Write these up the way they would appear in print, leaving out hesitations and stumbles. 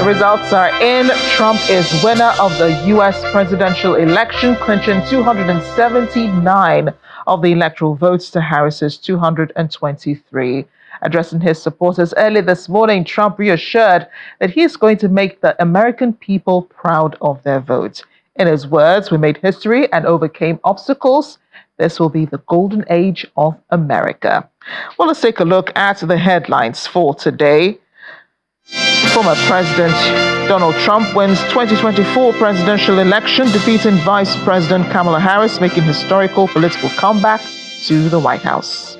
results are in. Trump is winner of the U.S. presidential election, clinching 279 of the electoral votes to Harris's 223. Addressing his supporters early this morning, Trump reassured that he is going to make the American people proud of their vote. In his words, "We made history and overcame obstacles. This will be the golden age of America." Well, let's take a look at the headlines for today. Former President Donald Trump wins 2024 presidential election, defeating Vice President Kamala Harris, making historical political comeback to the White House.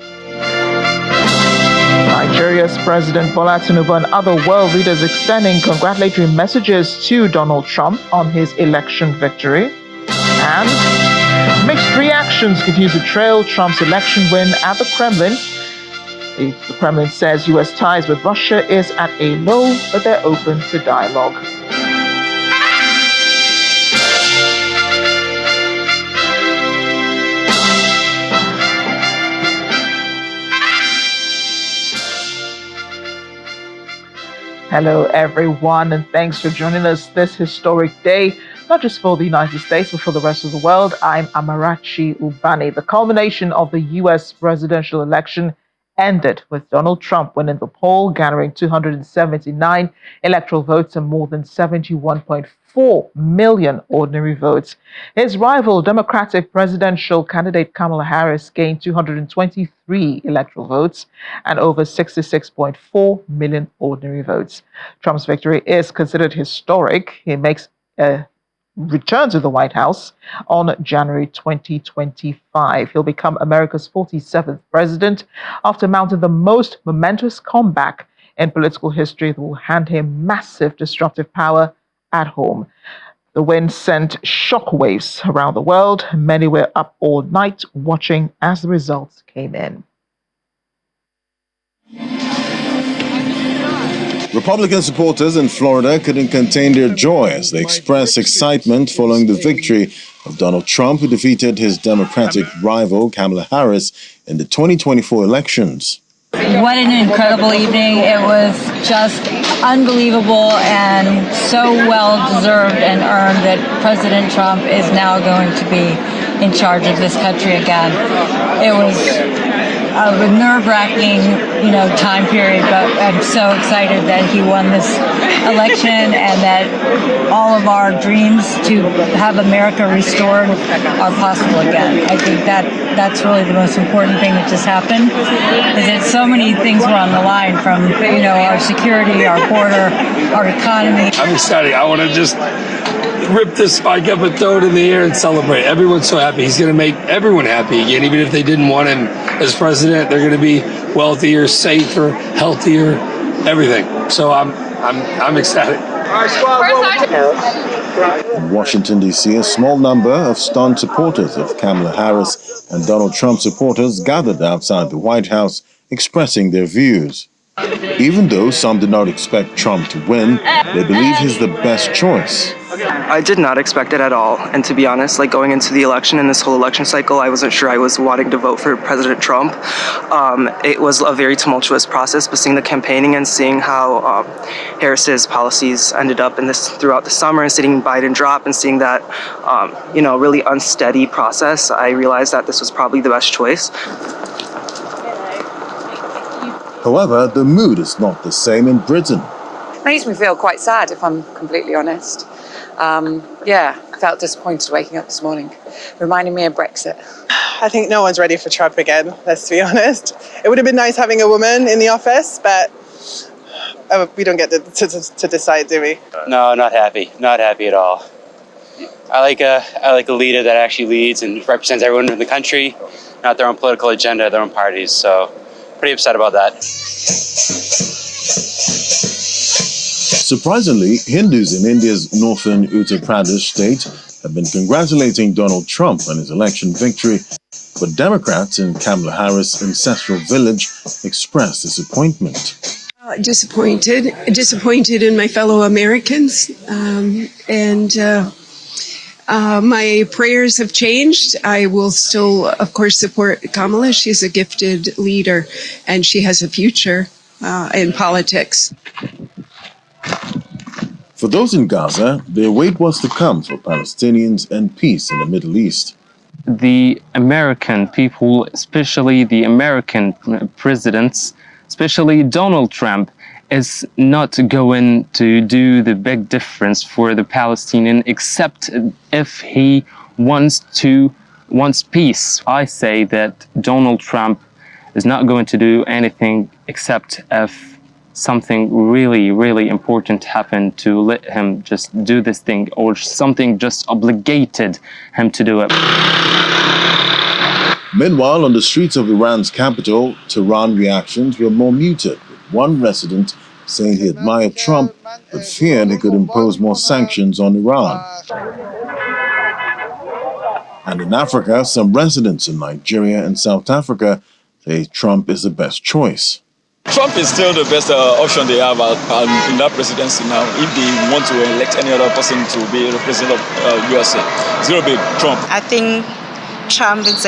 Nigeria's President Bola Tinubu and other world leaders extending congratulatory messages to Donald Trump on his election victory. And mixed reactions continue to trail Trump's election win at the Kremlin. The Kremlin says U.S. ties with Russia is at a low, but they're open to dialogue. Hello, everyone, and thanks for joining us this historic day, not just for the United States, but for the rest of the world. I'm Amarachi Ubani. The culmination of the U.S. presidential election ended with Donald Trump winning the poll, gathering 279 electoral votes and more than 71.4 million ordinary votes. His rival, Democratic presidential candidate Kamala Harris, gained 223 electoral votes and over 66.4 million ordinary votes. Trump's victory is considered historic. He makes a return to the White House on January 2025. He'll become America's 47th president after mounting the most momentous comeback in political history that will hand him massive disruptive power at home. The win sent shockwaves around the world. Many were up all night watching as the results came in. Republican supporters in Florida couldn't contain their joy as they expressed excitement following the victory of Donald Trump, who defeated his Democratic rival Kamala Harris in the 2024 elections. What an incredible evening. It was just unbelievable and so well deserved and earned that President Trump is now going to be in charge of this country again. It was a nerve-wracking, time period, but I'm so excited that he won this election and that all of our dreams to have America restored are possible again. I think that's really the most important thing that just happened, is that so many things were on the line from, our security, our border, our economy. I'm excited. I want to just rip this spike up and throw it in the air and celebrate. Everyone's so happy. He's going to make everyone happy again. Even if they didn't want him as president, they're going to be wealthier, safer, healthier, everything. So I'm excited. In Washington, D.C., a small number of stunned supporters of Kamala Harris and Donald Trump supporters gathered outside the White House expressing their views. Even though some did not expect Trump to win, they believe he's the best choice. I did not expect it at all. And to be honest, going into the election and this whole election cycle, I wasn't sure I was wanting to vote for President Trump. It was a very tumultuous process, but seeing the campaigning and seeing how Harris's policies ended up throughout the summer and seeing Biden drop and seeing that, really unsteady process, I realized that this was probably the best choice. However, the mood is not the same in Britain. It makes me feel quite sad, if I'm completely honest. I felt disappointed waking up this morning. Reminding me of Brexit. I think no one's ready for Trump again, let's be honest. It would have been nice having a woman in the office, but we don't get to decide, do we? No, not happy. Not happy at all. I like a leader that actually leads and represents everyone in the country, not their own political agenda, their own parties. So pretty upset about that. Surprisingly, Hindus in India's northern Uttar Pradesh state have been congratulating Donald Trump on his election victory, but Democrats in Kamala Harris' ancestral village expressed disappointment. Disappointed in my fellow Americans, and my prayers have changed. I will still, of course, support Kamala. She's a gifted leader, and she has a future in politics. For those in Gaza, they await what's to come for Palestinians and peace in the Middle East. The American people, especially the American presidents, especially Donald Trump, is not going to do the big difference for the Palestinian except if he wants peace. I say that Donald Trump is not going to do anything except if something really, really important happened to let him just do this thing, or something just obligated him to do it. Meanwhile, on the streets of Iran's capital, Tehran reactions were more muted, with one resident saying he admired Trump but feared he could impose more sanctions on Iran. And in Africa, some residents in Nigeria and South Africa say Trump is the best choice. Trump is still the best option they have in that presidency now. If they want to elect any other person to be the president of USA, it's going to be Trump. I think Trump is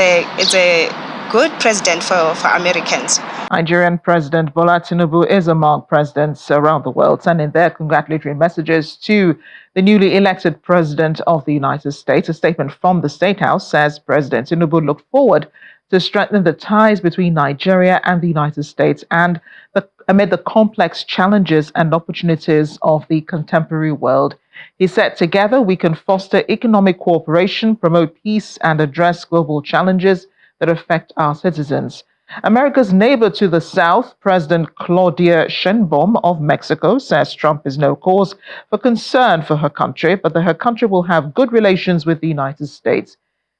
a good president for Americans. Nigerian President Bola Tinubu is among presidents around the world sending their congratulatory messages to the newly elected president of the United States. A statement from the State House says President Tinubu looked forward to strengthen the ties between Nigeria and the United States and amid the complex challenges and opportunities of the contemporary world. He said, together we can foster economic cooperation, promote peace, and address global challenges that affect our citizens. America's neighbor to the south, President Claudia Sheinbaum of Mexico, says Trump is no cause for concern for her country, but that her country will have good relations with the United States.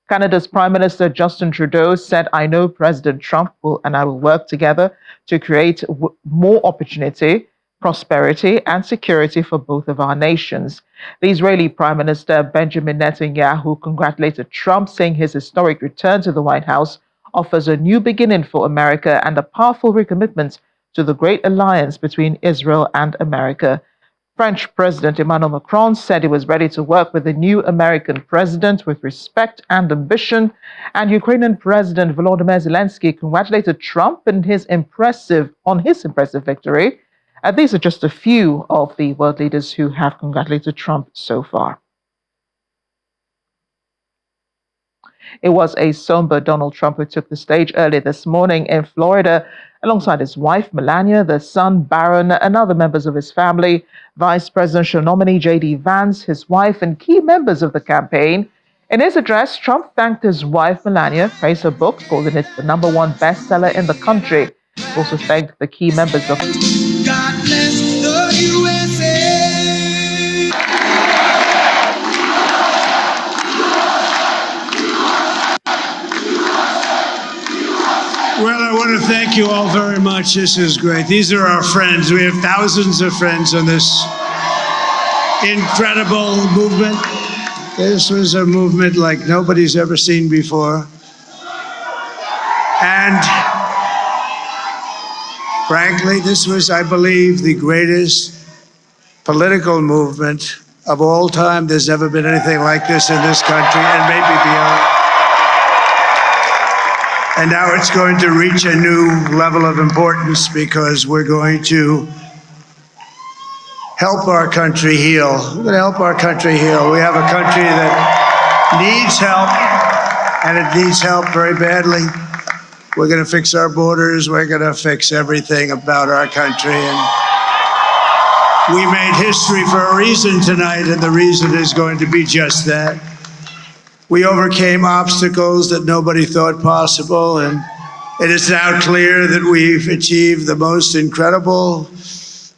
Canada's Prime Minister Justin Trudeau said, I know President Trump and I will work together to create more opportunity, prosperity, and security for both of our nations. The Israeli Prime Minister Benjamin Netanyahu congratulated Trump, saying his historic return to the White House offers a new beginning for America and a powerful recommitment to the great alliance between Israel and America. French President Emmanuel Macron said he was ready to work with the new American president with respect and ambition, and Ukrainian President Volodymyr Zelensky congratulated Trump on his impressive victory. These are just a few of the world leaders who have congratulated Trump so far. It was a somber Donald Trump who took the stage early this morning in Florida alongside his wife, Melania, their son, Barron, and other members of his family, Vice Presidential nominee J.D. Vance, his wife, and key members of the campaign. In his address, Trump thanked his wife, Melania, praised her book, calling it the #1 bestseller in the country. He also thanked the key members of God bless the USA. Well, I want to thank you all very much. This is great. These are our friends. We have thousands of friends on this incredible movement. This was a movement like nobody's ever seen before. And frankly, this was, I believe, the greatest political movement of all time. There's never been anything like this in this country and maybe beyond. And now it's going to reach a new level of importance because we're going to help our country heal. We're going to help our country heal. We have a country that needs help, and it needs help very badly. We're going to fix our borders. We're going to fix everything about our country. And we made history for a reason tonight, and the reason is going to be just that. We overcame obstacles that nobody thought possible, and it is now clear that we've achieved the most incredible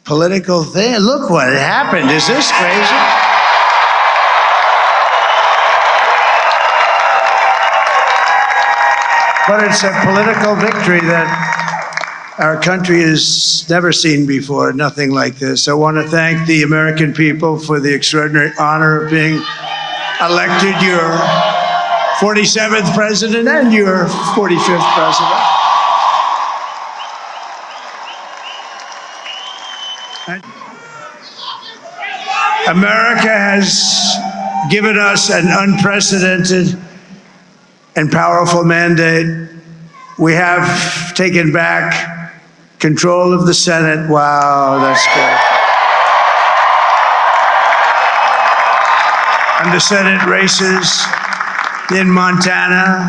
political thing. Look what happened. Is this crazy? But it's a political victory that our country has never seen before, nothing like this. I want to thank the American people for the extraordinary honor of being elected your 47th president and your 45th president. America has given us an unprecedented and powerful mandate. We have taken back control of the Senate. Wow, that's good. and the Senate races in Montana,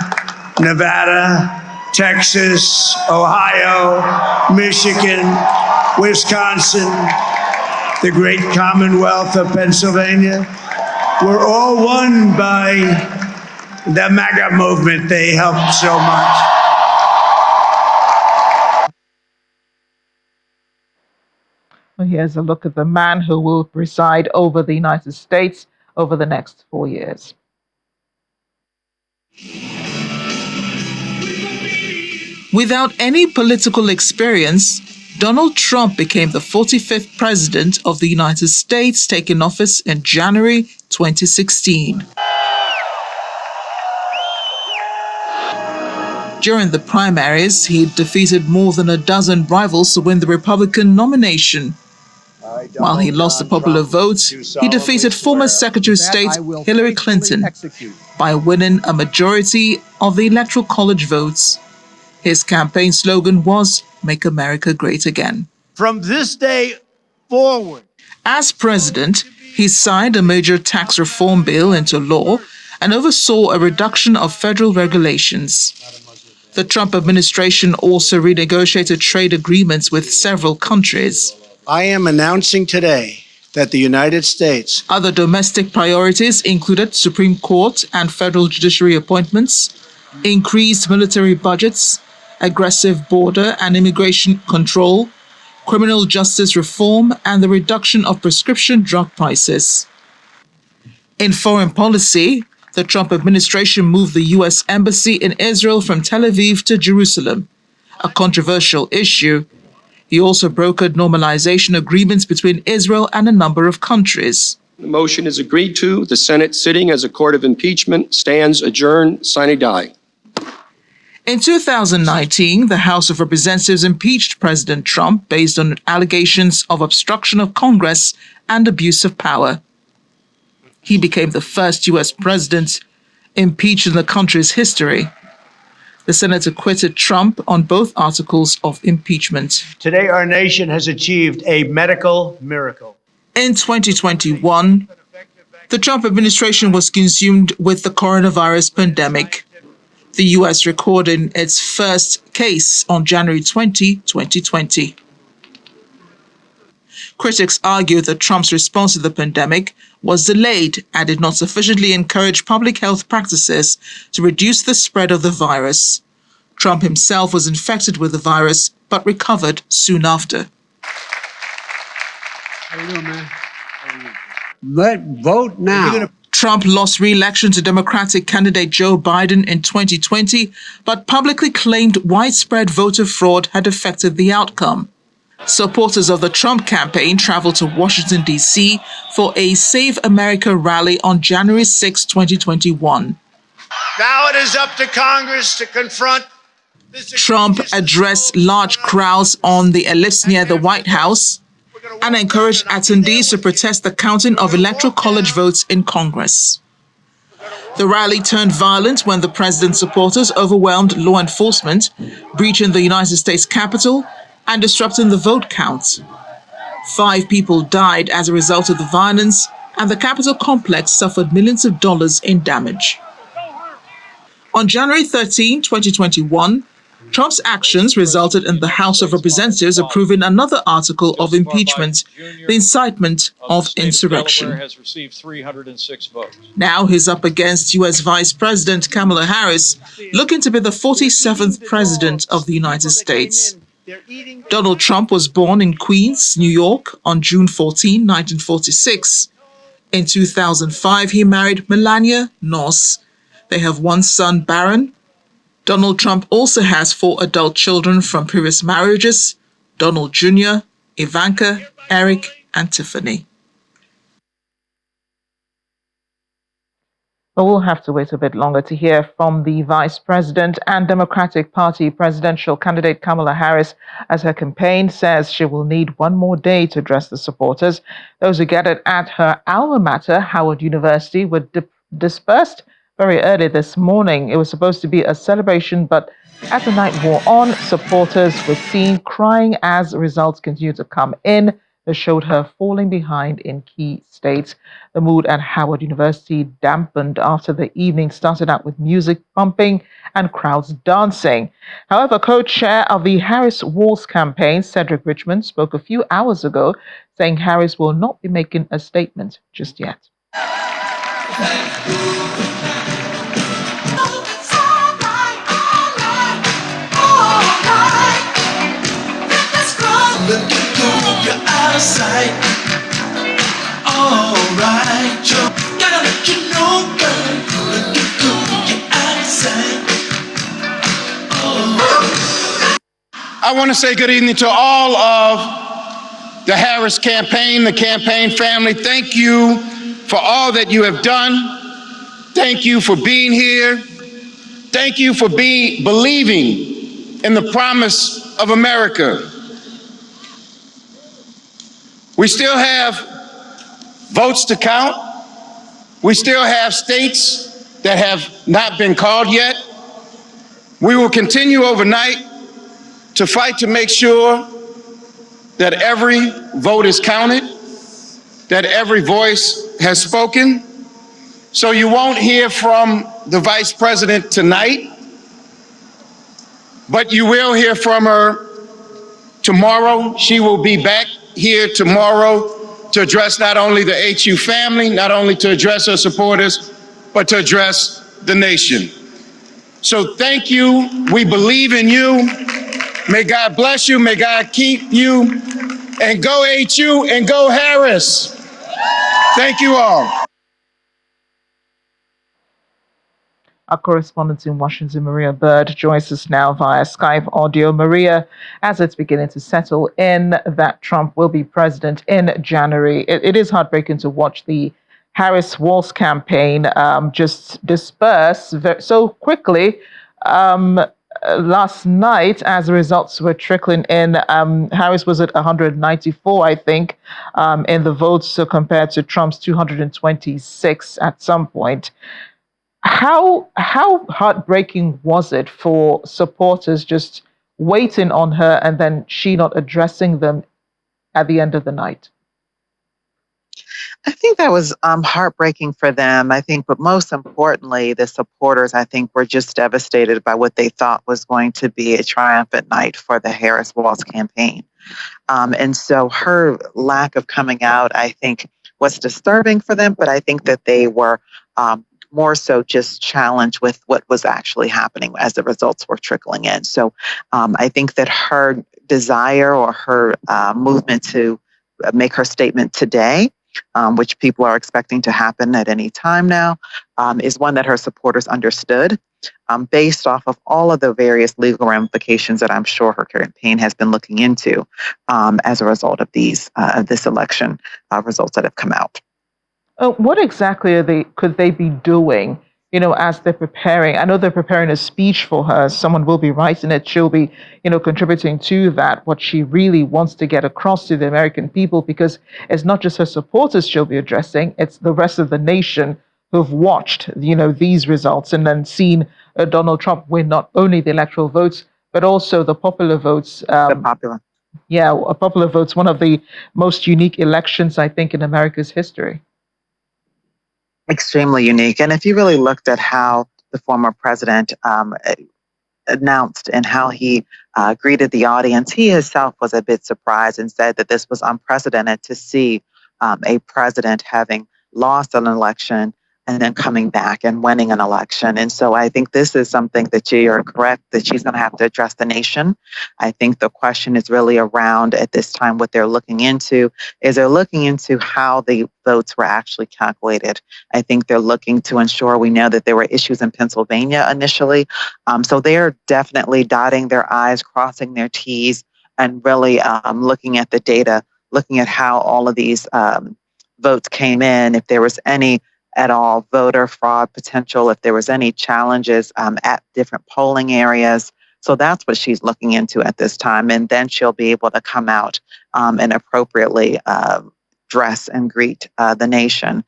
Nevada, Texas, Ohio, Michigan, Wisconsin, the great Commonwealth of Pennsylvania, were all won by the MAGA movement. They helped so much. Well, here's a look at the man who will preside over the United States over the next 4 years. Without any political experience, Donald Trump became the 45th president of the United States, taking office in January 2016. During the primaries, he defeated more than a dozen rivals to win the Republican nomination. While he lost the popular vote, he defeated former Secretary of State Hillary Clinton by winning a majority of the Electoral College votes. His campaign slogan was, "Make America Great Again." From this day forward. As president, he signed a major tax reform bill into law and oversaw a reduction of federal regulations. The Trump administration also renegotiated trade agreements with several countries. I am announcing today that the United States. Other domestic priorities included Supreme Court and federal judiciary appointments, increased military budgets, aggressive border and immigration control, criminal justice reform, and the reduction of prescription drug prices. In foreign policy, the Trump administration moved the U.S. Embassy in Israel from Tel Aviv to Jerusalem, a controversial issue. He also brokered normalization agreements between Israel and a number of countries. The motion is agreed to. The Senate, sitting as a court of impeachment, stands adjourned sine die. In 2019, the House of Representatives impeached President Trump based on allegations of obstruction of Congress and abuse of power. He became the first U.S. president impeached in the country's history. The Senate acquitted Trump on both articles of impeachment. Today, our nation has achieved a medical miracle. In 2021, the Trump administration was consumed with the coronavirus pandemic. The U.S. recorded its first case on January 20, 2020. Critics argue that Trump's response to the pandemic was delayed and did not sufficiently encourage public health practices to reduce the spread of the virus. Trump himself was infected with the virus but recovered soon after. How you doing, man? Vote now. Trump lost re-election to Democratic candidate Joe Biden in 2020, but publicly claimed widespread voter fraud had affected the outcome. Supporters of the Trump campaign traveled to Washington, D.C. for a Save America rally on January 6, 2021. Now it is up to Congress to confront. Trump addressed large crowds on the ellipse near the White House and encouraged attendees to protest the counting of Electoral College votes in Congress. The rally turned violent when the president's supporters overwhelmed law enforcement, breaching the United States Capitol and disrupting the vote count. 5 people died as a result of the violence, and the Capitol complex suffered millions of dollars in damage. On January 13, 2021, Trump's actions resulted in the House of Representatives approving another article of impeachment, the incitement of insurrection. Now he's up against U.S. Vice President Kamala Harris, looking to be the 47th President of the United States. Donald Trump was born in Queens, New York, on June 14, 1946. In 2005, he married Melania Noss. They have one son, Barron. Donald Trump also has 4 adult children from previous marriages: Donald Jr., Ivanka, Eric, and Tiffany. But we'll have to wait a bit longer to hear from the Vice President and Democratic Party presidential candidate Kamala Harris, as her campaign says she will need one more day to address the supporters. Those who gathered at her alma mater, Howard University, were dispersed very early this morning. It was supposed to be a celebration, but as the night wore on, supporters were seen crying as results continue to come in. that showed her falling behind in key states. The mood at Howard University dampened after the evening started out with music pumping and crowds dancing. However, co-chair of the Harris-Walz campaign, Cedric Richmond, spoke a few hours ago, saying Harris will not be making a statement just yet. I want to say good evening to all of the Harris campaign, the campaign family. Thank you for all that you have done. Thank you for being here. Thank you for believing in the promise of America. We still have votes to count. We still have states that have not been called yet. We will continue overnight to fight to make sure that every vote is counted, that every voice has spoken. So you won't hear from the Vice President tonight, but you will hear from her tomorrow. She will be back here tomorrow to address not only the HU family, not only to address her supporters, but to address the nation. So thank you. We believe in you. May God bless you. May God keep you. And go HU and go Harris. Thank you all. Our correspondent in Washington, Maria Bird, joins us now via Skype audio. Maria, as it's beginning to settle in that Trump will be president in January, it is heartbreaking to watch the Harris-Walz campaign just disperse so quickly. Last night, as the results were trickling in, Harris was at 194, I think, in the votes, so compared to Trump's 226 at some point. How heartbreaking was it for supporters just waiting on her and then she not addressing them at the end of the night? I think that was heartbreaking for them. I think, but most importantly, the supporters, I think, were just devastated by what they thought was going to be a triumphant night for the Harris-Walz campaign. And so her lack of coming out, I think, was disturbing for them, but I think that they were more so just challenged with what was actually happening as the results were trickling in. So I think that her desire or her movement to make her statement today, which people are expecting to happen at any time now, is one that her supporters understood based off of all of the various legal ramifications that I'm sure her campaign has been looking into as a result of this election results that have come out. What exactly could they be doing, as they're preparing? I know they're preparing a speech for her. Someone will be writing it. She'll be, contributing to that, what she really wants to get across to the American people, because it's not just her supporters she'll be addressing, it's the rest of the nation who've watched, these results and then seen Donald Trump win not only the electoral votes, but also the popular votes. The popular. Yeah, a popular votes, one of the most unique elections, I think, in America's history. Extremely unique. And if you really looked at how the former president announced and how he greeted the audience, he himself was a bit surprised and said that this was unprecedented to see a president having lost an election and then coming back and winning an election. And so I think this is something that you are correct, that she's going to have to address the nation. I think the question is really around at this time what they're looking into is they're looking into how the votes were actually calculated. I think they're looking to ensure, we know that there were issues in Pennsylvania initially. So they're definitely dotting their I's, crossing their T's, and really looking at the data, looking at how all of these votes came in, if there was any at all voter fraud potential, if there was any challenges at different polling areas. So that's what she's looking into at this time. And then she'll be able to come out and appropriately dress and greet the nation.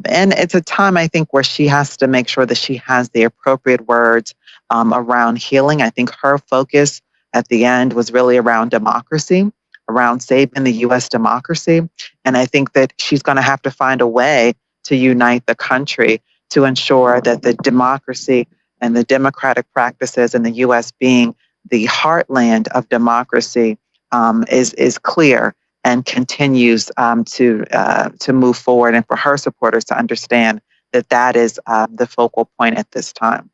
And it's a time, I think, where she has to make sure that she has the appropriate words around healing. I think her focus at the end was really around democracy. around saving the U.S. democracy. And I think that she's going to have to find a way to unite the country to ensure that the democracy and the democratic practices in the U.S. being the heartland of democracy is clear and continues to move forward, and for her supporters to understand that that is the focal point at this time.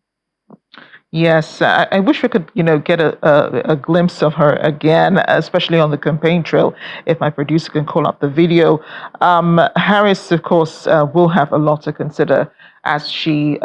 Yes, I wish we could, get a glimpse of her again, especially on the campaign trail. If my producer can call up the video. Harris, of course, will have a lot to consider as she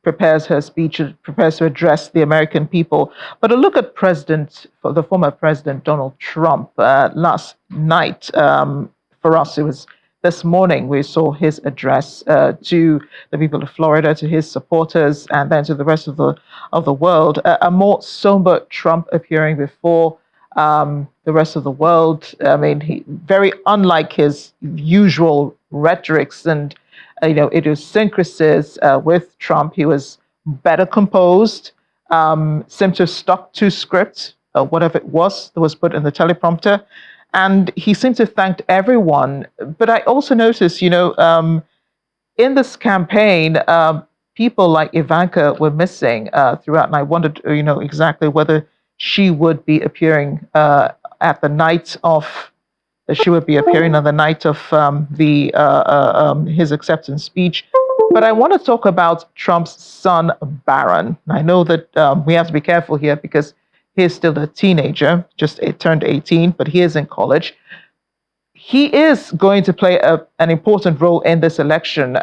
prepares her speech, prepares to address the American people. But a look at the former President Donald Trump last night. For us, it was this morning we saw his address to the people of Florida, to his supporters, and then to the rest of the world. A more somber Trump appearing before the rest of the world. I mean, he very unlike his usual rhetorics and idiosyncrasies with Trump. He was better composed, seemed to have stuck to script, whatever it was that was put in the teleprompter. And he seemed to have thanked everyone. But I also noticed, in this campaign, people like Ivanka were missing throughout. And I wondered, exactly whether she would be appearing at the night of, she would be appearing on the night of his acceptance speech. But I want to talk about Trump's son, Barron. I know that we have to be careful here because he's still a teenager, just turned 18, but he is in college. He is going to play an important role in this election,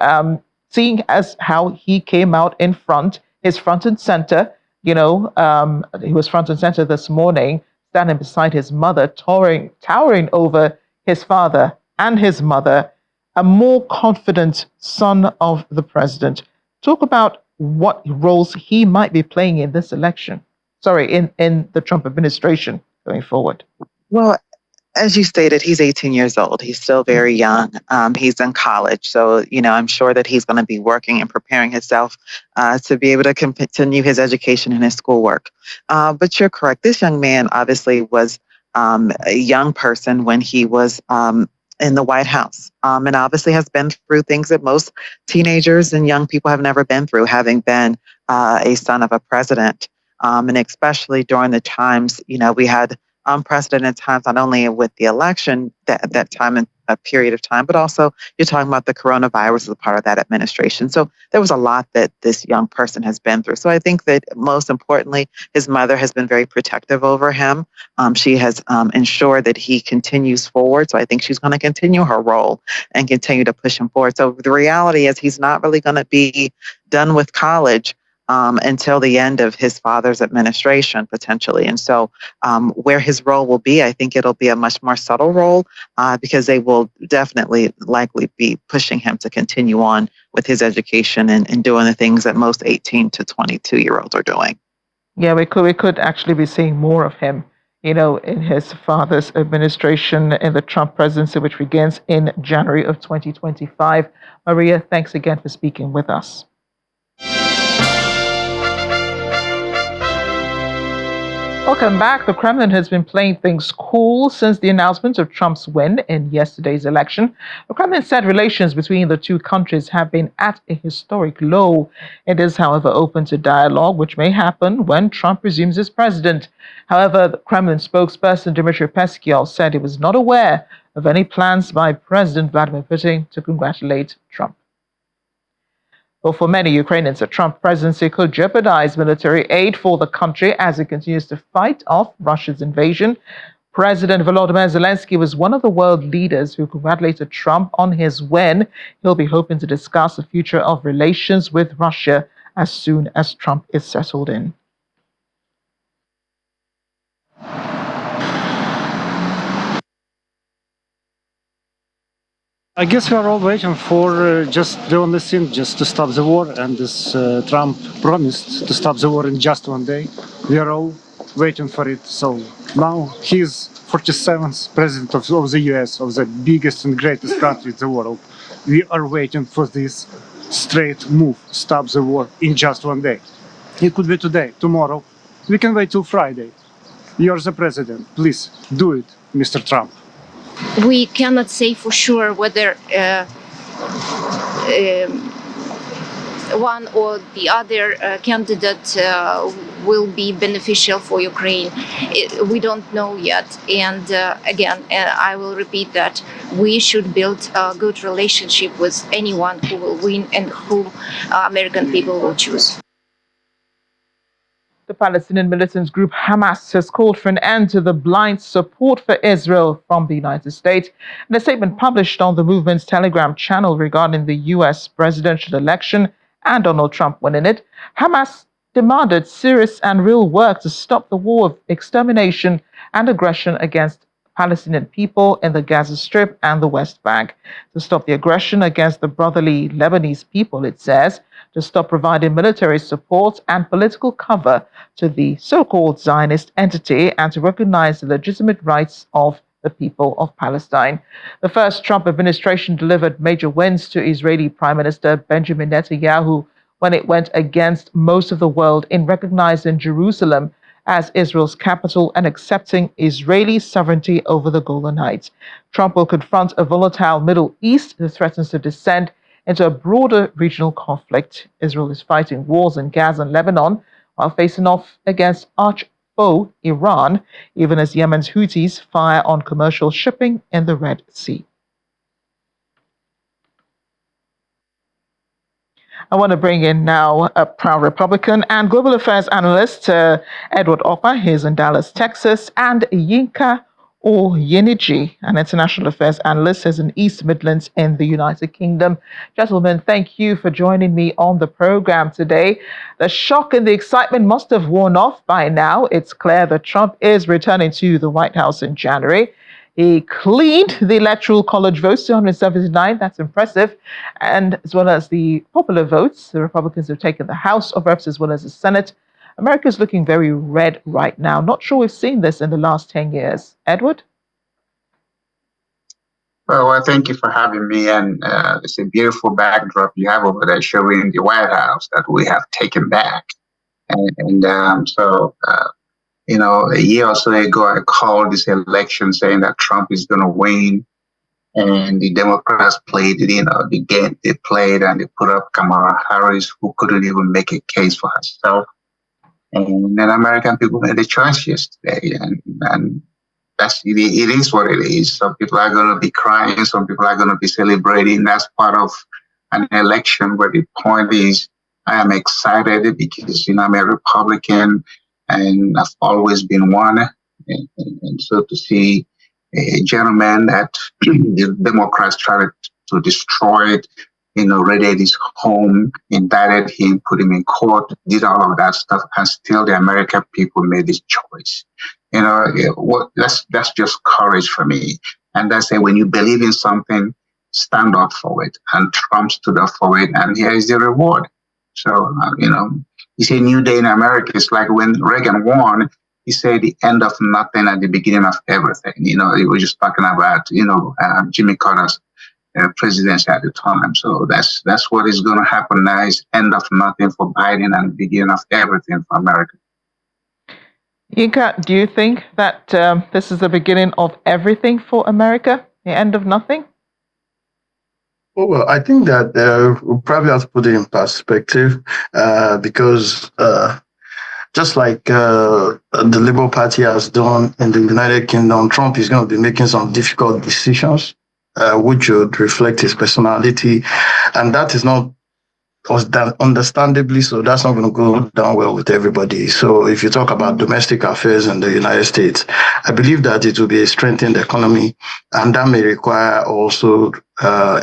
seeing as how he came out in front, his front and center. He was front and center this morning, standing beside his mother, towering over his father and his mother, a more confident son of the president. Talk about what roles he might be playing in this election. In the Trump administration going forward. Well, as you stated, he's 18 years old. He's still very young. He's in college. So, I'm sure that he's going to be working and preparing himself to be able to continue his education and his schoolwork. But you're correct. This young man obviously was a young person when he was in the White House, and obviously has been through things that most teenagers and young people have never been through, having been a son of a president. And especially during the times, we had unprecedented times, not only with the election at that time and a period of time, but also you're talking about the coronavirus as a part of that administration. So there was a lot that this young person has been through. So I think that most importantly, his mother has been very protective over him. She has ensured that he continues forward. So I think she's going to continue her role and continue to push him forward. So the reality is he's not really going to be done with college until the end of his father's administration, potentially. And so where his role will be, I think it'll be a much more subtle role because they will definitely likely be pushing him to continue on with his education and doing the things that most 18 to 22-year-olds are doing. Yeah, we could actually be seeing more of him, in his father's administration in the Trump presidency, which begins in January of 2025. Maria, thanks again for speaking with us. Welcome back. The Kremlin has been playing things cool since the announcement of Trump's win in yesterday's election. The Kremlin said relations between the two countries have been at a historic low. It is, however, open to dialogue, which may happen when Trump resumes as president. However, the Kremlin spokesperson Dmitry Peskov said he was not aware of any plans by President Vladimir Putin to congratulate Trump. Well, for many Ukrainians, a Trump presidency could jeopardize military aid for the country as it continues to fight off Russia's invasion. President Volodymyr Zelensky was one of the world leaders who congratulated Trump on his win. He'll be hoping to discuss the future of relations with Russia as soon as Trump is settled in. I guess we are all waiting for just the only thing, just to stop the war. And as Trump promised to stop the war in just one day, we are all waiting for it. So now he's 47th president of the US, of the biggest and greatest country in the world. We are waiting for this straight move, stop the war in just one day. It could be today, tomorrow. We can wait till Friday. You're the president. Please do it. Mr. Trump? We cannot say for sure whether one or the other candidate will be beneficial for Ukraine. We don't know yet. And again, I will repeat that we should build a good relationship with anyone who will win and who American people will choose. The Palestinian militant group Hamas has called for an end to the blind support for Israel from the United States. In a statement published on the movement's Telegram channel regarding the U.S. presidential election and Donald Trump winning it, Hamas demanded serious and real work to stop the war of extermination and aggression against Palestinian people in the Gaza Strip and the West Bank, to stop the aggression against the brotherly Lebanese people, it says, to stop providing military support and political cover to the so-called Zionist entity, and to recognize the legitimate rights of the people of Palestine. The first Trump administration delivered major wins to Israeli Prime Minister Benjamin Netanyahu when it went against most of the world in recognizing Jerusalem as Israel's capital and accepting Israeli sovereignty over the Golan Heights. Trump will confront a volatile Middle East that threatens to descend into a broader regional conflict. Israel is fighting wars in Gaza and Lebanon while facing off against arch foe Iran, even as Yemen's Houthis fire on commercial shipping in the Red Sea. I want to bring in now a proud Republican and global affairs analyst, Edward Oppa. He's in Dallas, Texas, and Yinka Oyeniji, an international affairs analyst, is in East Midlands in the United Kingdom. Gentlemen, thank you for joining me on the program today. The shock and the excitement must have worn off by now. It's clear that Trump is returning to the White House in January. He cleaned the electoral college votes to 179. That's impressive. And as well as the popular votes, the Republicans have taken the House of Reps as well as the Senate. America is looking very red right now. Not sure we've seen this in the last 10 years. Edward? Well, thank you for having me. And it's a beautiful backdrop you have over there showing the White House that we have taken back. You know, a year or so ago, I called this election saying that Trump is going to win. And the Democrats played, the game they played, and they put up Kamala Harris, who couldn't even make a case for herself. And then American people made a choice yesterday. And it is what it is. Some people are going to be crying. Some people are going to be celebrating. That's part of an election. But the point is, I am excited because, I'm a Republican. And I've always been one. And so to see a gentleman that the Democrats tried to destroy it, raided his home, indicted him, put him in court, did all of that stuff, and still the American people made this choice. That's just courage for me. And that's it. When you believe in something, stand up for it. And Trump stood up for it, and here is the reward. So, it's a new day in America. It's like when Reagan won, he said the end of nothing and the beginning of everything. He was just talking about, Jimmy Carter's presidency at the time. So that's what is going to happen now, is end of nothing for Biden and the beginning of everything for America. Yinka, do you think that this is the beginning of everything for America, the end of nothing? Well, I think that we probably have to put it in perspective because just like the Labour Party has done in the United Kingdom, Trump is going to be making some difficult decisions which would reflect his personality. And that is not understandably so. That's not going to go down well with everybody. So if you talk about domestic affairs in the United States, I believe that it will be a strengthened economy, and that may require also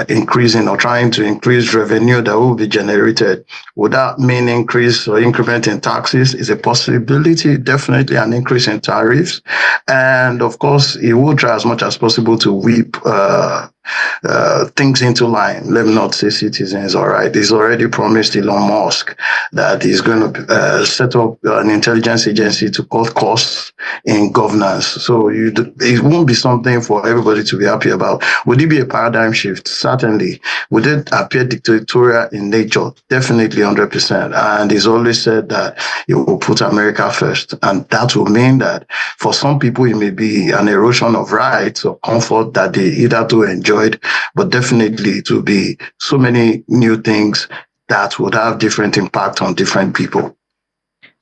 increasing or trying to increase revenue that will be generated. Would that mean increase or increment in taxes? Is a possibility, definitely an increase in tariffs. And of course, he will try as much as possible to whip things into line. Let me not say citizens, all right. He's already promised Elon Musk that he's going to set up an intelligence agency to cut costs in governance. So it won't be something for everybody to be happy about. Would it be a paradigm shift? shift, certainly. Would it appear dictatorial in nature? Definitely 100%. And he's always said that he will put America first. And that will mean that for some people, it may be an erosion of rights or comfort that they either too enjoyed, but definitely it will be so many new things that would have different impact on different people.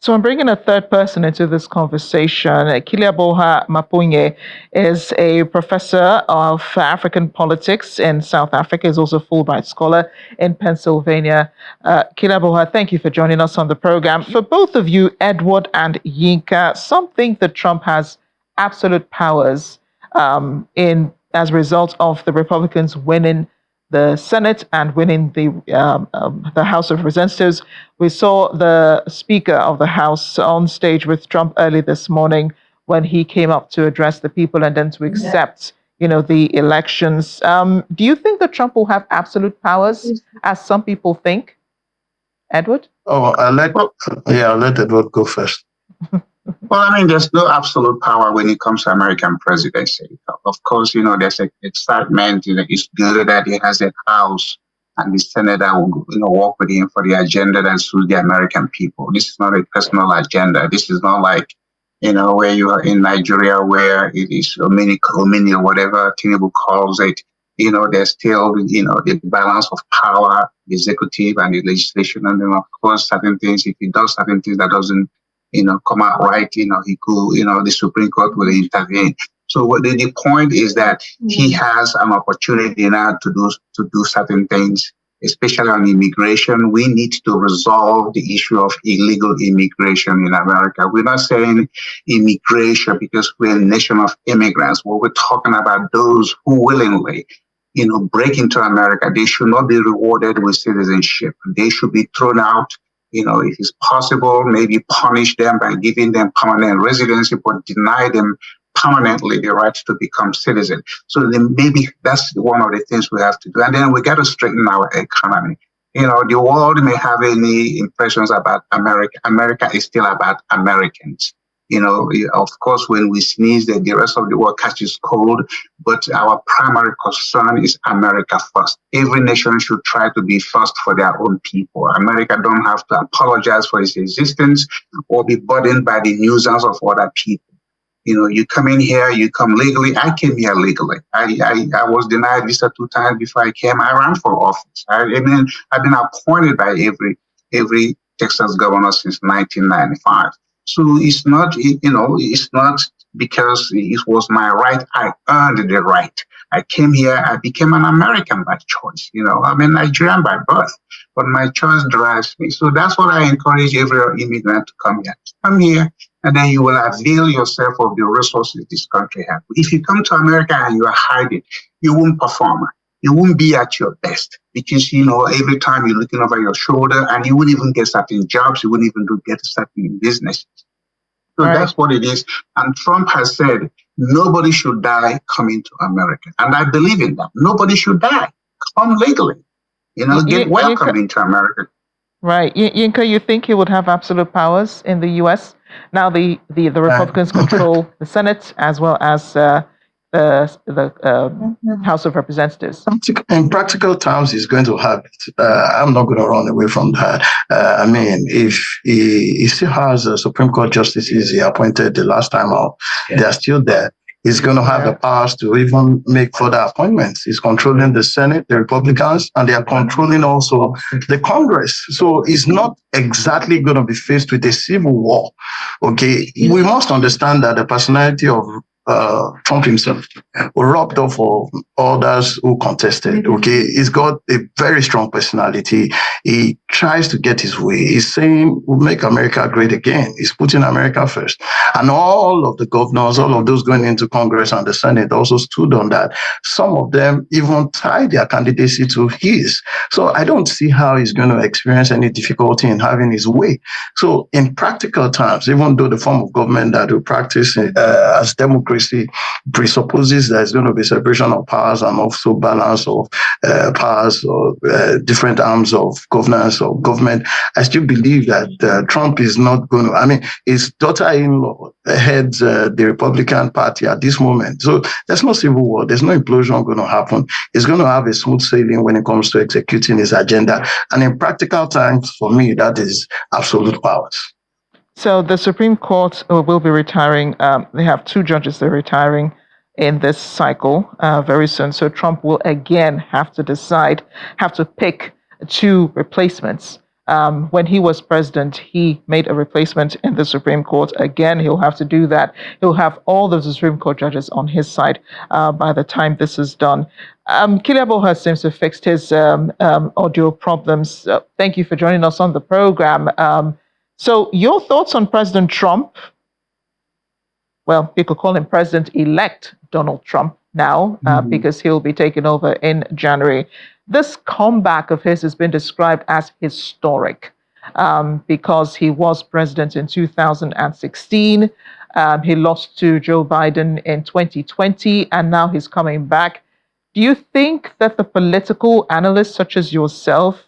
So I'm bringing a third person into this conversation. Kiliaboha Mapunye is a professor of African politics in South Africa. He's also a Fulbright scholar in Pennsylvania. Kiliaboha, thank you for joining us on the program. For both of you, Edward and Yinka, some think that Trump has absolute powers as a result of the Republicans winning the Senate and winning the House of Representatives. We saw the Speaker of the House on stage with Trump early this morning when he came up to address the people and then to accept, the elections. Do you think that Trump will have absolute powers, as some people think? Edward? Oh, I'll let Edward go first. Well, I mean, there's no absolute power when it comes to American presidency. Of course, there's an excitement. It's good that he has a House and the Senate that will, work with him for the agenda that suits the American people. This is not a personal agenda. This is not like, where you are in Nigeria, where it is a mini or whatever Tinubu calls it. There's still, the balance of power, the executive and the legislation. And then, of course, certain things, if he does certain things that doesn't, come out right, he could, the Supreme Court will intervene. So the point is that he has an opportunity now to do certain things, especially on immigration. We need to resolve the issue of illegal immigration in America. We're not saying immigration because we're a nation of immigrants. What we're talking about those who willingly, break into America. They should not be rewarded with citizenship. They should be thrown out. If it's possible, maybe punish them by giving them permanent residency, but deny them permanently the right to become citizens. So then maybe that's one of the things we have to do. And then we got to straighten our economy. The world may have any impressions about America. America is still about Americans. Of course, when we sneeze, the rest of the world catches cold, but our primary concern is America first. Every nation should try to be first for their own people. America don't have to apologize for its existence or be burdened by the nuisance of other people. You come in here, you come legally. I came here legally. I was denied visa 2 times before I came. I ran for office. I've been appointed by every Texas governor since 1995. So it's not, it's not because it was my right. I earned the right. I came here. I became an American by choice. I'm a Nigerian by birth, but my choice drives me. So that's what I encourage every immigrant to come here. Come here, and then you will avail yourself of the resources this country has. If you come to America and you are hiding, you won't perform. You won't be at your best because, every time you're looking over your shoulder and you won't even get certain jobs. You wouldn't even get certain businesses. So that's what it is. And Trump has said, nobody should die coming to America. And I believe in that. Nobody should die. Come legally. Get welcome into America. Right. Yinka, you think he would have absolute powers in the U.S.? Now the Republicans control the Senate as well as the House of Representatives. In practical terms, he's going to have it. I'm not going to run away from that. If he still has Supreme Court justices he appointed the last time out, they're still there. He's going to have the powers to even make further appointments. He's controlling the Senate, the Republicans, and they are controlling also the Congress. So he's not exactly going to be faced with a civil war. Okay, we must understand that the personality of Trump himself rubbed off of others who contested. Okay, he's got a very strong personality. He tries to get his way. He's saying we'll make America great again. He's putting America first. And all of the governors, all of those going into Congress and the Senate also stood on that. Some of them even tied their candidacy to his. So I don't see how he's going to experience any difficulty in having his way. So in practical terms, even though the form of government that we practice as democracy presupposes there's going to be separation of powers and also balance of powers or different arms of governance or government, I still believe that Trump is not going to, his daughter-in-law heads the Republican Party at this moment. So there's no civil war. There's no implosion going to happen. It's going to have a smooth sailing when it comes to executing his agenda. And in practical terms, for me, that is absolute powers. So the Supreme Court will be retiring. They have two judges they're retiring in this cycle very soon. So Trump will again have to pick two replacements. When he was president, he made a replacement in the Supreme Court. Again, he'll have to do that. He'll have all of the Supreme Court judges on his side by the time this is done. Kiliabo has seems to have fixed his audio problems. Thank you for joining us on the program. So your thoughts on President Trump? Well, you could call him President-elect Donald Trump now because he'll be taking over in January. This comeback of his has been described as historic because he was president in 2016. He lost to Joe Biden in 2020, and now he's coming back. Do you think that the political analysts such as yourself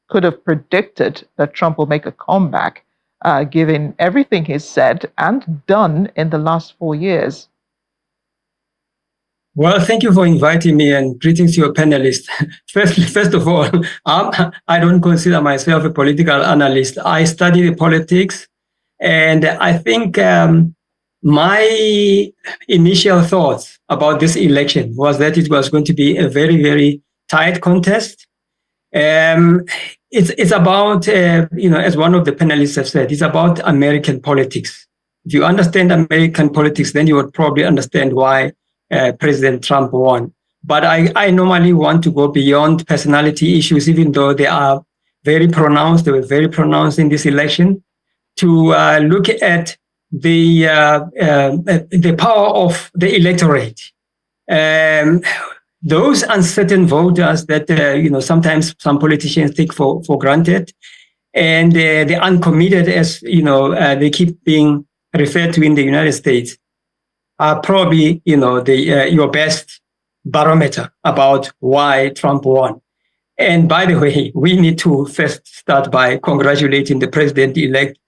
could have predicted that Trump will make a comeback, given everything he's said and done in the last 4 years? Well, thank you for inviting me, and greetings to your panelists. First of all, I don't consider myself a political analyst. I study the politics, and I think my initial thoughts about this election was that it was going to be a very, very tight contest. It's about, as one of the panelists have said, it's about American politics. If you understand American politics, then you would probably understand why President Trump won. But I normally want to go beyond personality issues, even though they are very pronounced. They were very pronounced in this election, to look at the power of the electorate. Those uncertain voters that, sometimes some politicians take for granted, and the uncommitted, as, they keep being referred to in the United States, are probably, your best barometer about why Trump won. And by the way, we need to first start by congratulating the president-elect,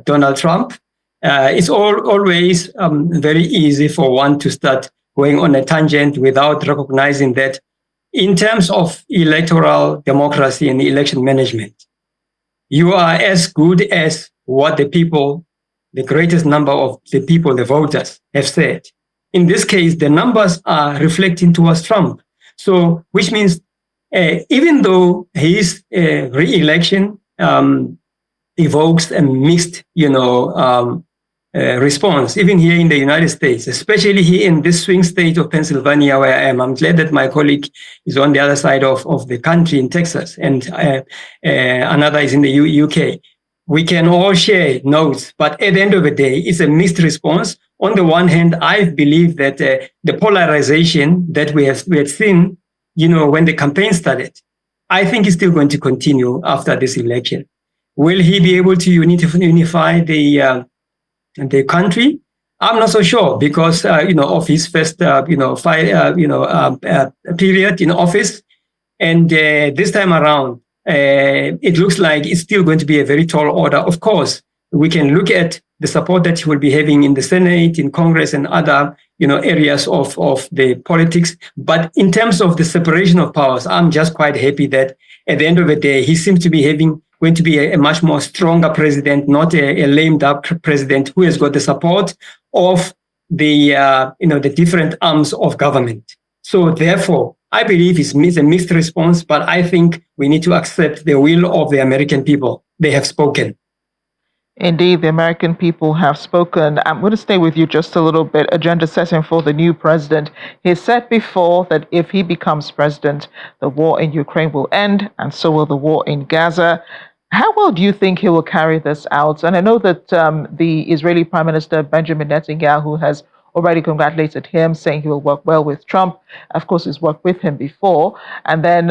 Donald Trump. It's always very easy for one to start going on a tangent without recognizing that in terms of electoral democracy and election management, you are as good as what the people, the greatest number of the people, the voters, have said. In this case, the numbers are reflecting towards Trump. So, which means even though his re-election evokes a mixed, response, even here in the United States, especially here in this swing state of Pennsylvania where I am. I'm glad that my colleague is on the other side of the country in Texas, and another is in the UK. We can all share notes, but at the end of the day, it's a mixed response. On the one hand, I believe that the polarization that we have seen, when the campaign started, I think is still going to continue after this election. Will he be able to unify the country? I'm not so sure because of his first period in office, and this time around it looks like it's still going to be a very tall order. Of course, we can look at the support that he will be having in the Senate, in Congress, and other areas of the politics. But in terms of the separation of powers, I'm just quite happy that at the end of the day, he seems to be going to be a much more stronger president, not a lamed up president who has got the support of the the different arms of government. So therefore, I believe it's a mixed response, but I think we need to accept the will of the American people. They have spoken. Indeed, the American people have spoken. I'm going to stay with you just a little bit. Agenda setting for the new president. He said before that if he becomes president, the war in Ukraine will end, and so will the war in Gaza. How well do you think he will carry this out? And I know that the Israeli Prime Minister Benjamin Netanyahu has already congratulated him, saying he will work well with Trump. Of course, he's worked with him before. And then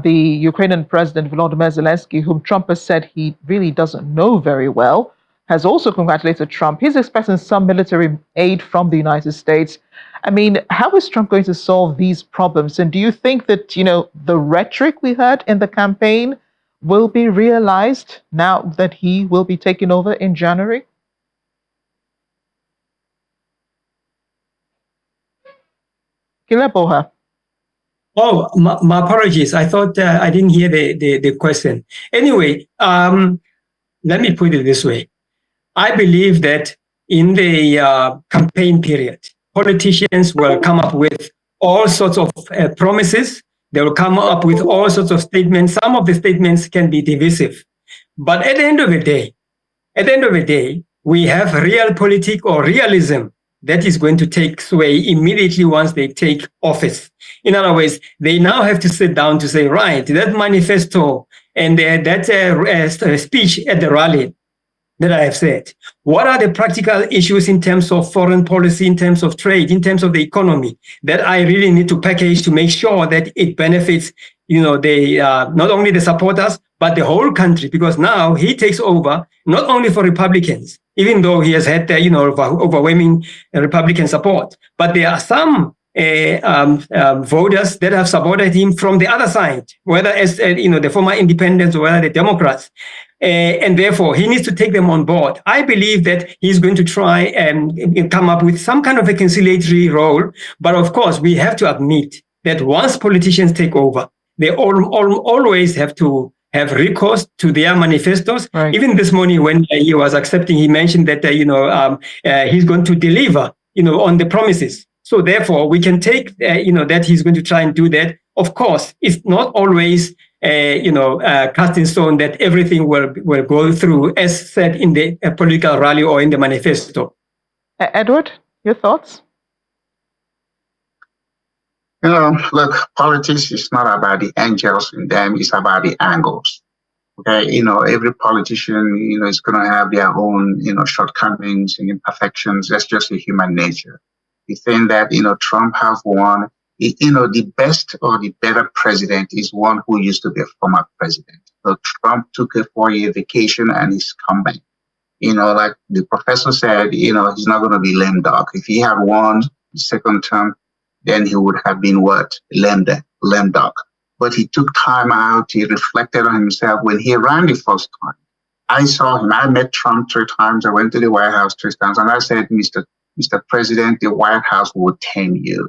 the Ukrainian President Volodymyr Zelensky, whom Trump has said he really doesn't know very well, has also congratulated Trump. He's expecting some military aid from the United States. I mean, how is Trump going to solve these problems? And do you think that, the rhetoric we heard in the campaign will be realized now that he will be taking over in January? Kileboha. Oh, my apologies. I thought I didn't hear the question. Anyway, let me put it this way. I believe that in the campaign period, politicians will come up with all sorts of promises. They will come up with all sorts of statements. Some of the statements can be divisive. But at the end of the day, we have realpolitik or realism that is going to take sway immediately once they take office. In other words, they now have to sit down to say, right, that manifesto and that speech at the rally that I have said, what are the practical issues in terms of foreign policy, in terms of trade, in terms of the economy that I really need to package to make sure that it benefits, not only the supporters, but the whole country, because now he takes over not only for Republicans, even though he has had, overwhelming Republican support, but there are some voters that have supported him from the other side, whether as the former independents or whether the Democrats. And therefore, he needs to take them on board. I believe that he's going to try and come up with some kind of a conciliatory role. But of course, we have to admit that once politicians take over, they always have to have recourse to their manifestos. Right. Even this morning, when he was accepting, he mentioned that he's going to deliver, on the promises. So therefore, we can take, that he's going to try and do that. Of course, it's not always, cast in stone that everything will go through as said in the political rally or in the manifesto. Edward, your thoughts? Look, politics is not about the angels in them, it's about the angles. Okay, every politician, is going to have their own, shortcomings and imperfections. That's just a human nature. The thing that, Trump has won, the best or the better president is one who used to be a former president. So Trump took a 4-year vacation and he's come back. Like the professor said, he's not going to be lame duck. If he had won the second term, then he would have been what? Lame duck. But he took time out. He reflected on himself when he ran the first time. I saw him. I met Trump 3 times. I went to the White House 3 times. And I said, Mr. President, the White House will tame you.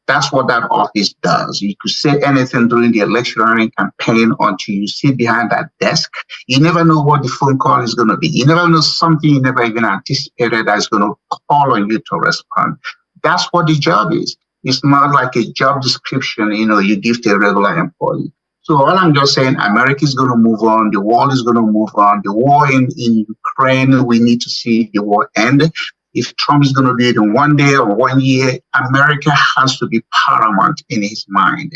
That's what that office does. You could say anything during the electioneering campaign until you sit behind that desk. You never know what the phone call is going to be. You never know something you never even anticipated that is going to call on you to respond. That's what the job is. It's not like a job description, you give to a regular employee. So all I'm just saying, America is going to move on. The world is going to move on. The war in Ukraine, we need to see the war end. If Trump is going to do it in 1 day or 1 year, America has to be paramount in his mind.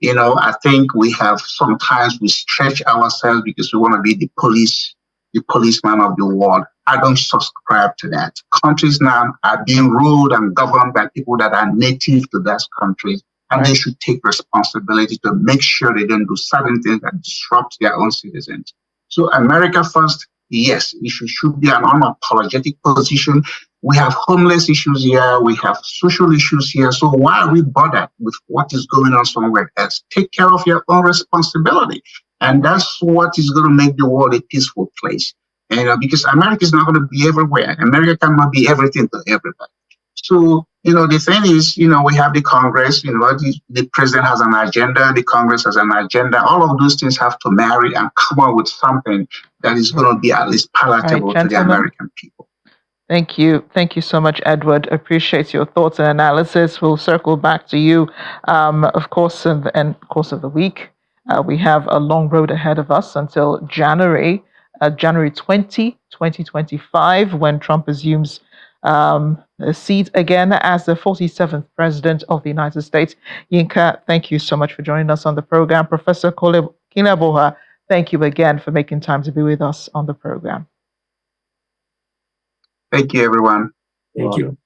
I think sometimes we stretch ourselves because we want to be the policeman of the world. I don't subscribe to that. Countries now are being ruled and governed by people that are native to those countries, and they should take responsibility to make sure they don't do certain things that disrupt their own citizens. So America first, yes, it should be an unapologetic position. We have homeless issues here. We have social issues here. So why are we bothered with what is going on somewhere else? Take care of your own responsibility. And that's what is going to make the world a peaceful place. Because America is not going to be everywhere. America cannot be everything to everybody. So, the thing is, we have the Congress, the president has an agenda, the Congress has an agenda. All of those things have to marry and come up with something that is going to be at least palatable to the American people. Thank you. Thank you so much, Edward. Appreciate your thoughts and analysis. We'll circle back to you, of course, in the course of the week. We have a long road ahead of us until January 20, 2025, when Trump assumes a seat again as the 47th president of the United States. Yinka, thank you so much for joining us on the program. Professor Kileboha, thank you again for making time to be with us on the program. Thank you, everyone. Thank you.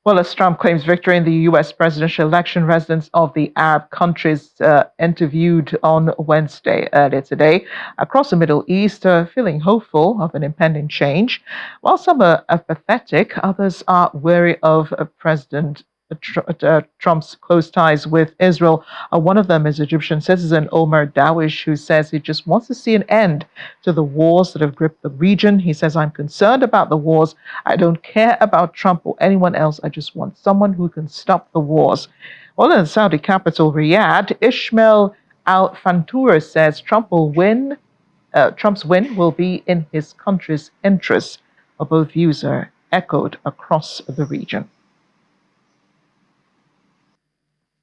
Well, as Trump claims victory in the U.S. presidential election, residents of the Arab countries interviewed on Wednesday earlier today across the Middle East are feeling hopeful of an impending change. While some are apathetic, others are wary of President Trump's close ties with Israel. One of them is Egyptian citizen Omar Dawish, who says he just wants to see an end to the wars that have gripped the region. He says, I'm concerned about the wars. I don't care about Trump or anyone else. I just want someone who can stop the wars. Well, in the Saudi capital, Riyadh, Ismail Al-Fantour says Trump's win will be in his country's interests. Both views are echoed across the region.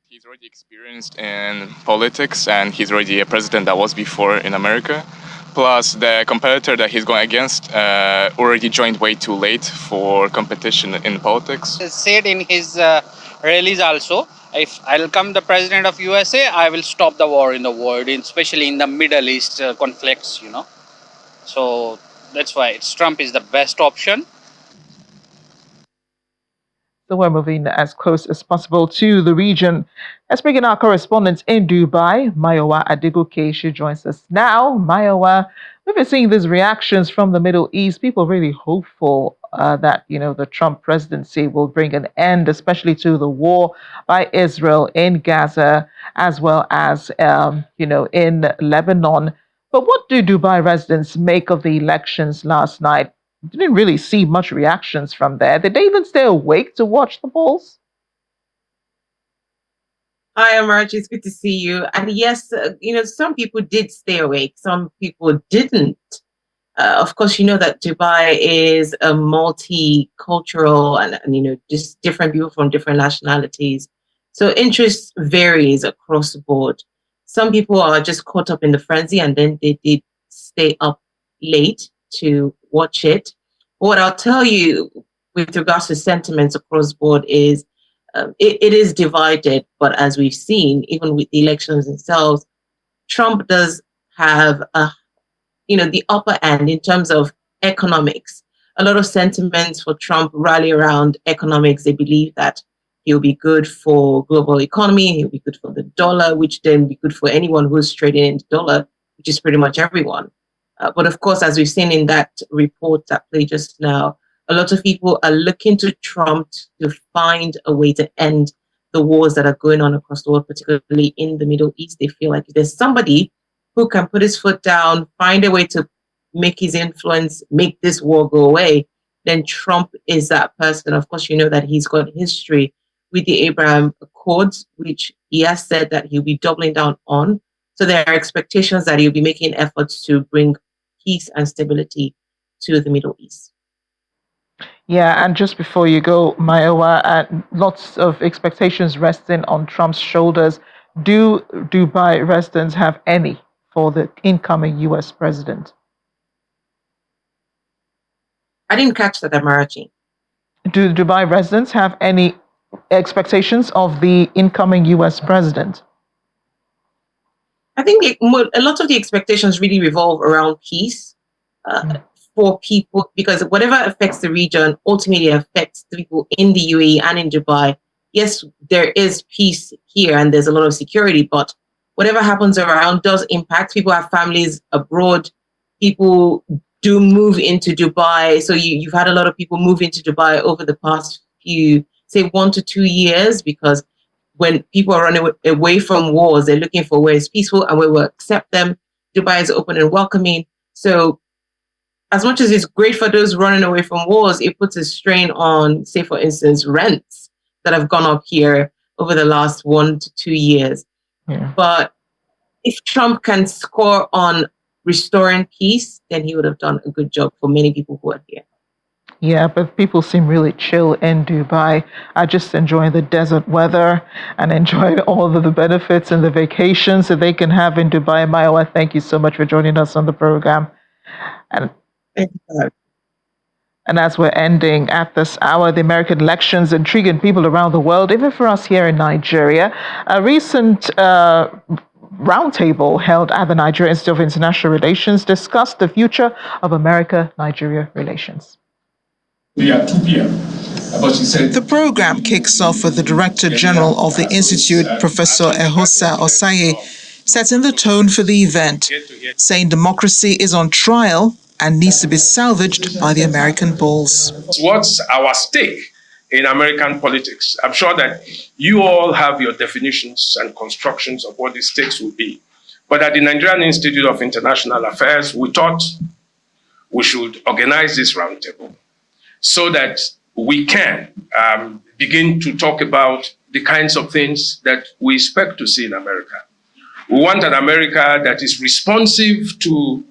He's already experienced in politics, and he's already a president that was before in America. Plus, the competitor that he's going against already joined way too late for competition in politics. He said in his rallies also, if I'll become the president of USA, I will stop the war in the world, especially in the Middle East conflicts, So that's why Trump is the best option. So we're moving as close as possible to the region. Let's bring in our correspondent in Dubai, Mayowa Adigoke. She joins us now. Mayowa, we've been seeing these reactions from the Middle East. People really hopeful that, the Trump presidency will bring an end, especially to the war by Israel in Gaza, as well as, in Lebanon. But what do Dubai residents make of the elections last night? Didn't really see much reactions from there. Did they even stay awake to watch the polls? Hi, Amarchi. It's good to see you. And yes, some people did stay awake. Some people didn't. Of course, you know that Dubai is a multicultural and just different people from different nationalities. So interest varies across the board. Some people are just caught up in the frenzy and then they did stay up late to watch it. What I'll tell you with regards to sentiments across the board is it is divided, but as we've seen, even with the elections themselves, Trump does have the upper end in terms of economics. A lot of sentiments for Trump rally around economics. They believe that he'll be good for global economy, he'll be good for the dollar, which then be good for anyone who's trading in the dollar, which is pretty much everyone. But of course, as we've seen in that report that played just now, a lot of people are looking to Trump to find a way to end the wars that are going on across the world, particularly in the Middle East. They feel like if there's somebody who can put his foot down, find a way to make his influence, make this war go away, then Trump is that person. Of course, you know that he's got history with the Abraham Accords, which he has said that he'll be doubling down on. So there are expectations that he'll be making efforts to bring peace and stability to the Middle East. Yeah, and just before you go, Mayowa, lots of expectations resting on Trump's shoulders. Do Dubai residents have any for the incoming U.S. president? I didn't catch that, Amarachi. Do Dubai residents have any expectations of the incoming U.S. president? I think a lot of the expectations really revolve around peace for people, because whatever affects the region ultimately affects the people in the UAE and in Dubai. Yes, there is peace here and there's a lot of security, but whatever happens around does impact. People have families abroad. People do move into Dubai. So you've had a lot of people move into Dubai over the past few, say 1 to 2 years, because when people are running away from wars, they're looking for where it's peaceful and where we'll accept them. Dubai is open and welcoming. So as much as it's great for those running away from wars, it puts a strain on, say, for instance, rents that have gone up here over the last 1 to 2 years. Yeah. But if Trump can score on restoring peace, then he would have done a good job for many people who are here. Yeah, but people seem really chill in Dubai. I just enjoy the desert weather and enjoy all of the benefits and the vacations that they can have in Dubai. Mayowa, thank you so much for joining us on the program. And as we're ending at this hour, the American elections intriguing people around the world, even for us here in Nigeria. A recent roundtable held at the Nigeria Institute of International Relations discussed the future of America-Nigeria relations. At 2 p.m. The program kicks off with the Director General of the Institute, Professor Ehosa Osaye, setting the tone for the event, saying democracy is on trial and needs to be salvaged by the American polls. What's our stake in American politics. I'm sure that you all have your definitions and constructions of what the stakes will be. But at the Nigerian Institute of International Affairs, we thought we should organize this roundtable so that we can begin to talk about the kinds of things that we expect to see in America. We want an America that is responsive to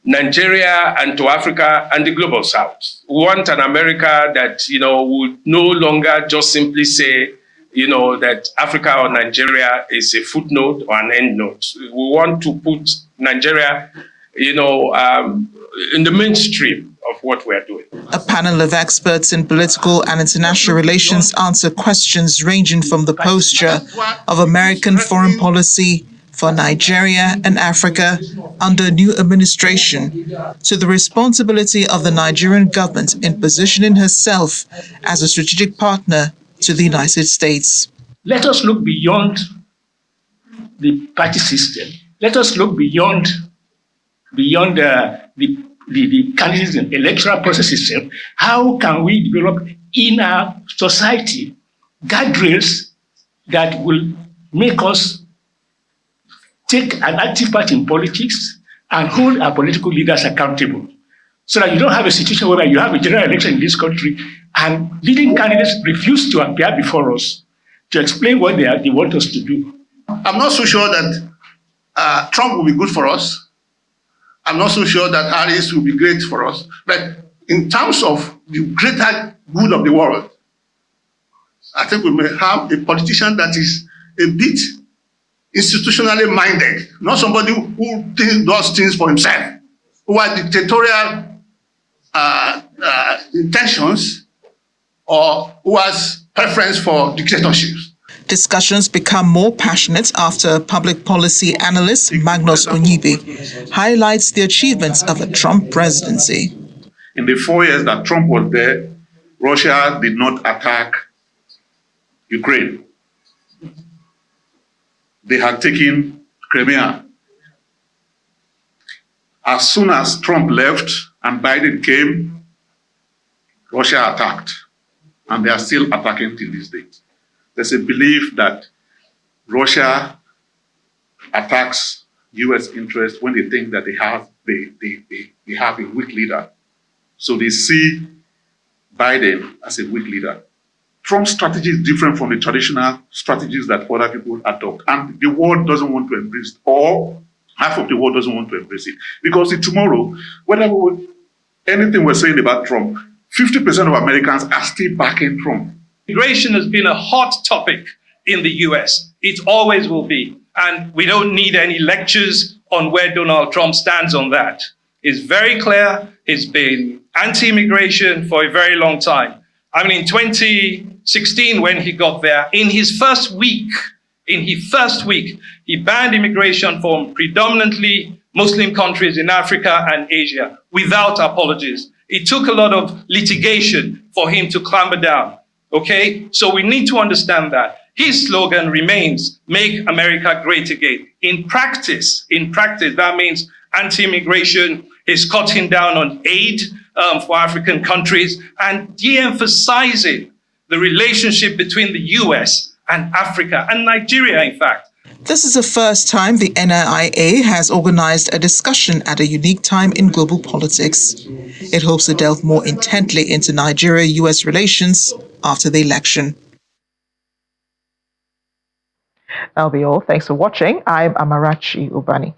Nigeria and to Africa and the global South. We want an America that, would no longer just simply say, that Africa or Nigeria is a footnote or an endnote. We want to put Nigeria, in the mainstream of what we're doing. A panel of experts in political and international relations answer questions ranging from the posture of American foreign policy for Nigeria and Africa under a new administration to the responsibility of the Nigerian government in positioning herself as a strategic partner to the United States. Let us look beyond the party system. Let us look beyond the candidates and electoral process system. How can we develop in our society guardrails that will make us take an active part in politics and hold our political leaders accountable, so that you don't have a situation where you have a general election in this country and leading candidates refuse to appear before us to explain what they want us to do. I'm not so sure that Trump will be good for us. I'm not so sure that Harris will be great for us. But in terms of the greater good of the world, I think we may have a politician that is a bit institutionally minded, not somebody who does things for himself, who has dictatorial intentions or who has preference for dictatorships. Discussions become more passionate after public policy analyst Magnus Onyibe highlights the achievements of a Trump presidency. In the 4 years that Trump was there, Russia did not attack Ukraine. They had taken Crimea. As soon as Trump left and Biden came, Russia attacked, and they are still attacking till this date. There's a belief that Russia attacks U.S. interests when they think that they have a weak leader. So they see Biden as a weak leader. Trump's strategy is different from the traditional strategies that other people adopt. And the world doesn't want to embrace it, or half of the world doesn't want to embrace it. Because tomorrow, anything we're saying about Trump, 50% of Americans are still backing Trump. Immigration has been a hot topic in the US. It always will be. And we don't need any lectures on where Donald Trump stands on that. It's very clear. He's been anti-immigration for a very long time. I mean, in 2016, when he got there, in his first week, he banned immigration from predominantly Muslim countries in Africa and Asia without apologies. It took a lot of litigation for him to clamber down. Okay, so we need to understand that. His slogan remains, "Make America Great Again." In practice, that means anti-immigration. He's cutting down on aid for African countries and de-emphasizing the relationship between the US and Africa and Nigeria, in fact. This is the first time the NIA has organized a discussion at a unique time in global politics. It hopes to delve more intently into Nigeria-US relations after the election. That'll be all. Thanks for watching. I'm Amarachi Ubani.